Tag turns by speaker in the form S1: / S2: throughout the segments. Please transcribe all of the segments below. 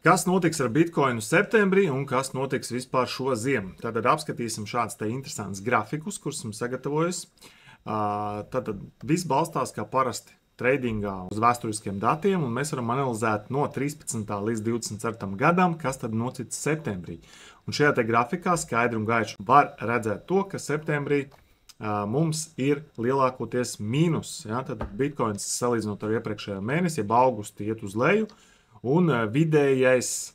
S1: Kas notiks ar Bitcoinu septembrī un kas notiks vispār šo ziemu? Tātad apskatīsim šāds te interesants grafikus, kurus esmu sagatavojis. Tātad viss balstās kā parasti tradingā uz vēsturiskiem datiem, un mēs varam analizēt no 13. līdz 24. gadam, kas tad notiks septembrī. Un šajā te grafikā skaidri un gaiši var redzēt to, ka septembrī mums ir lielākoties mīnus. Ja? Tad Bitcoins salīdzinot ar iepriekšējā mēnesi, jeb augustu iet uz leju, un vidējais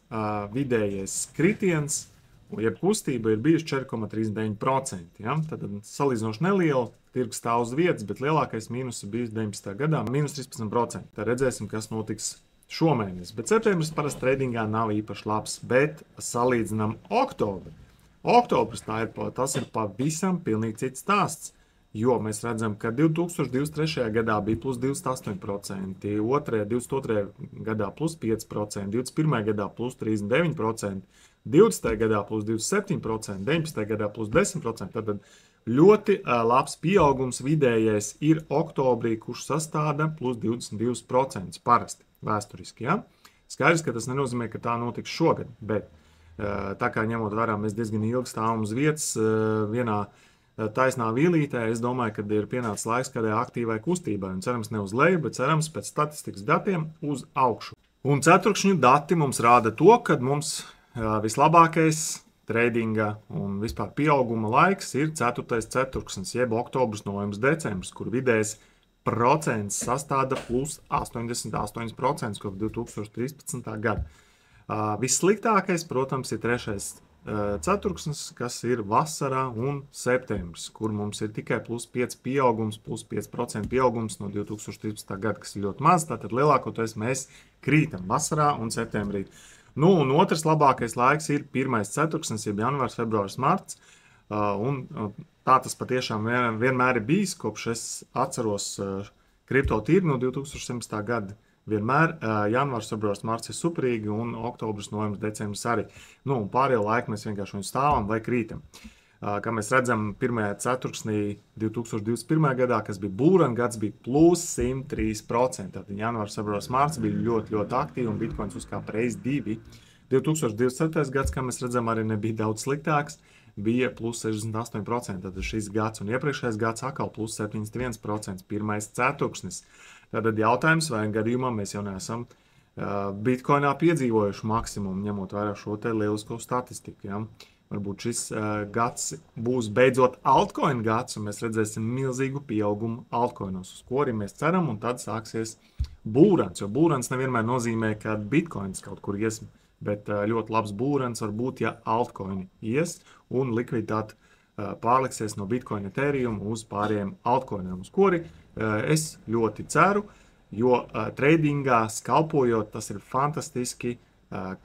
S1: kritiens, jeb kustība ir bijuši 4,39%. Ja? Tad salīdzinoši neliela, tirgus stāv uz vietas, bet lielākais mīnus ir bijis 19. gadā, mīnus 13%. Tad redzēsim, kas notiks šomēnes. Bet septembris parasti tradingā nav īpaši labs, bet salīdzinām oktobri. Oktobris tas ir pavisam pilnīgi cits stāsts. Jo mēs redzam, ka 2023. gadā bija plus 28%, 22. gadā plus 5%, 21. gadā plus 39%, 20. gadā plus 27%, 19. gadā plus 10%. Tad ļoti labs pieaugums vidējais ir oktobrī, kurš sastāda plus 22% parasti vēsturiski. Ja? Skaidrs, ka tas nenozīmē, ka tā notiks šogad, bet tā kā ņemot vērā, mēs diezgan ilgi stāvam uz vietas vienā taisnā vīlītē, es domāju, ka ir pienācis laiks kādai aktīvai kustībai. Un cerams ne uz leju, bet cerams pēc statistikas datiem uz augšu. Un ceturkšņu dati mums rāda to, ka mums vislabākais tradinga un vispār pieauguma laiks ir 4. ceturksnis, jeb oktobrs, novembris, decembris, kur vidējais procents sastāda plus 88% kopš 2013. gada. Vissliktākais, protams, ir 3. ceturksnis, kas ir vasarā un septembris, kur mums ir tikai plus 5% pieaugums no 2013. gada, kas ir ļoti maz, tātad lielākoties mēs krītam vasarā un septembrī. Nu, un otrs labākais laiks ir 1. ceturksnis, jeb janvārs, februārs, marts, un tā tas patiešām vienmēr ir bijis, kopš es atceros kripto tirgu no 2017. gada. Vienmēr janvārs, februārs, marts ir superīgi un oktobris, novembris, decembris arī. Nu, un pārējo laiku mēs vienkārši viņu stāvam vai krītam. Kā mēs redzam, 1. ceturksnī 2021. gadā, kas bija būrana gads, bija plus 103%. Tātad janvārs, februārs, marts bija ļoti, ļoti aktīvi un Bitcoins uzkāpa reiz 2. 2027. gads, kā mēs redzam, arī nebija daudz sliktāks, bija plus 68%. Tātad šis gads un iepriekšējais gads atkal plus 71%. 1. ceturksnis. Tātad jautājums, vai gadījumā mēs jau neesam Bitcoinā piedzīvojuši maksimumu, ņemot vērā šo te lielisko statistiku. Ja? Varbūt šis gads būs beidzot altcoin gads, un mēs redzēsim milzīgu pieaugumu altcoinos, uz ko arī mēs ceram, un tad sāksies būrans. Jo būrans nevienmēr nozīmē, ka Bitcoins kaut kur ies, bet ļoti labs būrans var būt, ja altcoini ies, un likviditāte pārliksies no Bitcoin Ethereum uz pārējiem altcoiniem, uz kuri es ļoti ceru, jo tradingā skalpojot, tas ir fantastiski,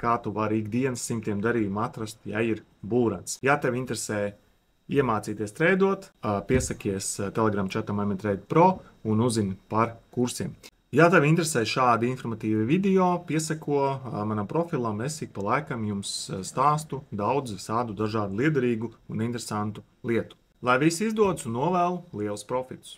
S1: kā tu vari ikdienas simtiem darījumu atrast, ja ir būrans. Ja tev interesē iemācīties tradot, piesakies Telegram chatam MMTrade Pro un uzzini par kursiem. Ja tev interesē šādi informatīvi video, piesako manam profilam, es ik pa laikam jums stāstu daudz visādu dažādu liederīgu un interesantu lietu. Lai viss izdodas un novēlu lielus profitus!